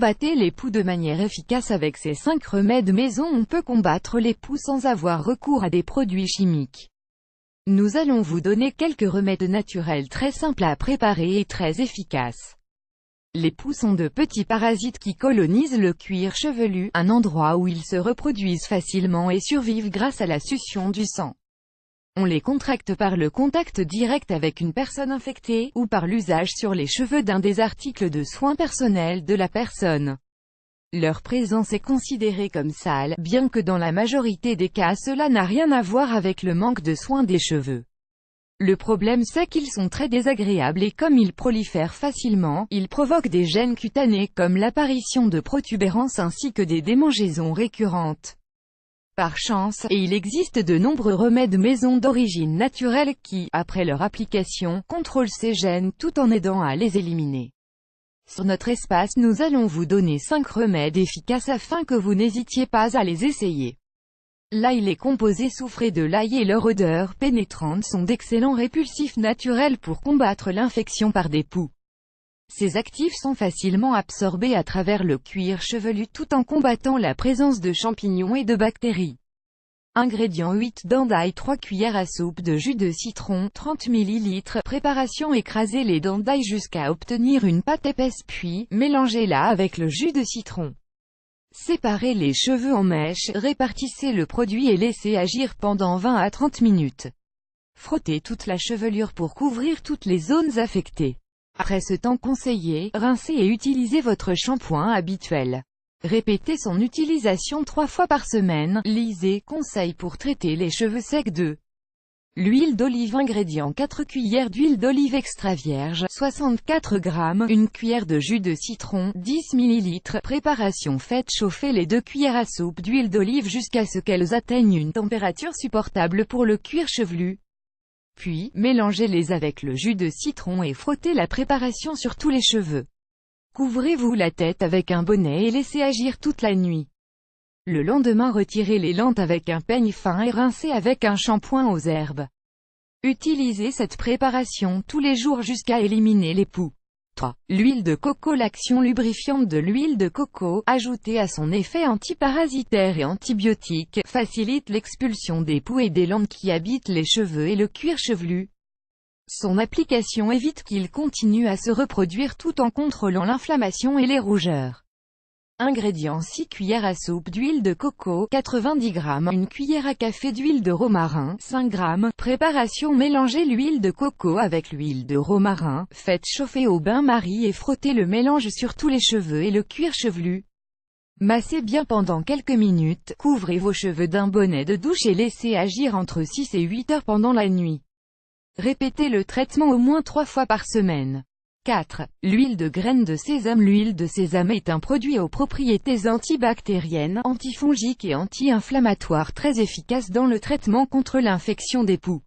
combattez les poux de manière efficace avec ces 5 remèdes maison. On peut combattre les poux sans avoir recours à des produits chimiques. Nous allons vous donner quelques remèdes naturels très simples à préparer et très efficaces. Les poux sont de petits parasites qui colonisent le cuir chevelu, un endroit où ils se reproduisent facilement et survivent grâce à la succion du sang. On les contracte par le contact direct avec une personne infectée, ou par l'usage sur les cheveux d'un des articles de soins personnels de la personne. Leur présence est considérée comme sale, bien que dans la majorité des cas cela n'a rien à voir avec le manque de soins des cheveux. Le problème c'est qu'ils sont très désagréables et comme ils prolifèrent facilement, ils provoquent des gènes cutanés comme l'apparition de protubérances ainsi que des démangeaisons récurrentes. Par chance, et il existe de nombreux remèdes maison d'origine naturelle qui, après leur application, contrôlent ces gènes tout en aidant à les éliminer. Sur notre espace nous allons vous donner 5 remèdes efficaces afin que vous n'hésitiez pas à les essayer. L'ail est composé soufré de l'ail et leur odeur pénétrante sont d'excellents répulsifs naturels pour combattre l'infection par des poux. Ces actifs sont facilement absorbés à travers le cuir chevelu tout en combattant la présence de champignons et de bactéries. Ingrédients 8 dents d'ail 3 cuillères à soupe de jus de citron, 30 ml. Préparation écrasez les dents d'ail jusqu'à obtenir une pâte épaisse puis, mélangez-la avec le jus de citron. Séparez les cheveux en mèches, répartissez le produit et laissez agir pendant 20 à 30 minutes. Frottez toute la chevelure pour couvrir toutes les zones affectées. Après ce temps conseillé, rincez et utilisez votre shampoing habituel. Répétez son utilisation 3 fois par semaine. Lisez « Conseils pour traiter les cheveux secs de l'huile d'olive. Ingrédients 4 cuillères d'huile d'olive extra vierge, 64 g, 1 cuillère de jus de citron, 10 ml. Préparation faites chauffer les 2 cuillères à soupe d'huile d'olive jusqu'à ce qu'elles atteignent une température supportable pour le cuir chevelu. Puis, mélangez-les avec le jus de citron et frottez la préparation sur tous les cheveux. Couvrez-vous la tête avec un bonnet et laissez agir toute la nuit. Le lendemain retirez les lentes avec un peigne fin et rincez avec un shampoing aux herbes. Utilisez cette préparation tous les jours jusqu'à éliminer les poux. 3. L'huile de coco. L'action lubrifiante de l'huile de coco, ajoutée à son effet antiparasitaire et antibiotique, facilite l'expulsion des poux et des lentes qui habitent les cheveux et le cuir chevelu. Son application évite qu'ils continuent à se reproduire tout en contrôlant l'inflammation et les rougeurs. Ingrédients 6 cuillères à soupe d'huile de coco, 90 g, 1 cuillère à café d'huile de romarin, 5 g. Préparation mélangez l'huile de coco avec l'huile de romarin, faites chauffer au bain-marie et frottez le mélange sur tous les cheveux et le cuir chevelu. Massez bien pendant quelques minutes, couvrez vos cheveux d'un bonnet de douche et laissez agir entre 6 et 8 heures pendant la nuit. Répétez le traitement au moins 3 fois par semaine. 4. L'huile de graines de sésame. L'huile de sésame est un produit aux propriétés antibactériennes, antifongiques et anti-inflammatoires très efficace dans le traitement contre l'infection des poux.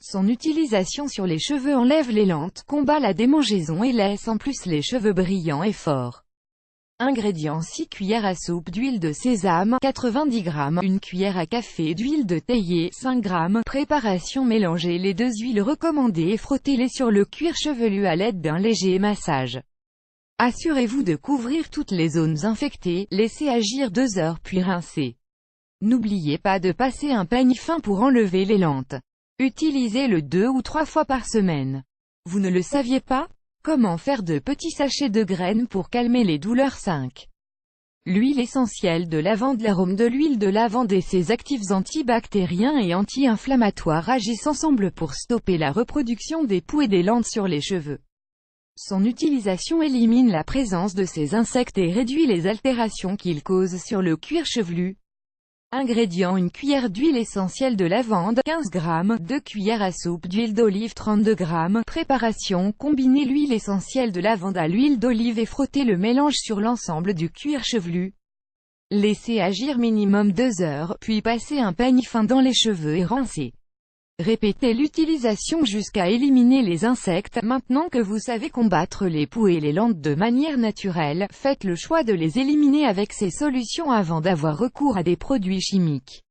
Son utilisation sur les cheveux enlève les lentes, combat la démangeaison et laisse en plus les cheveux brillants et forts. Ingrédients 6 cuillères à soupe d'huile de sésame, 90 g, 1 cuillère à café d'huile de théier, 5 g. Préparation mélangez les 2 huiles recommandées et frottez-les sur le cuir chevelu à l'aide d'un léger massage. Assurez-vous de couvrir toutes les zones infectées, laissez agir 2 heures puis rincez. N'oubliez pas de passer un peigne fin pour enlever les lentes. Utilisez-le 2 ou 3 fois par semaine. Vous ne le saviez pas? Comment faire de petits sachets de graines pour calmer les douleurs? 5. L'huile essentielle de lavande. L'arôme de l'huile de lavande et ses actifs antibactériens et anti-inflammatoires agissent ensemble pour stopper la reproduction des poux et des lentes sur les cheveux. Son utilisation élimine la présence de ces insectes et réduit les altérations qu'ils causent sur le cuir chevelu. Ingrédients 1 cuillère d'huile essentielle de lavande, 15 g, 2 cuillères à soupe d'huile d'olive, 32 g. Préparation combinez l'huile essentielle de lavande à l'huile d'olive et frottez le mélange sur l'ensemble du cuir chevelu. Laissez agir minimum 2 heures, puis passez un peigne fin dans les cheveux et rincez. Répétez l'utilisation jusqu'à éliminer les insectes. Maintenant que vous savez combattre les poux et les lentes de manière naturelle, faites le choix de les éliminer avec ces solutions avant d'avoir recours à des produits chimiques.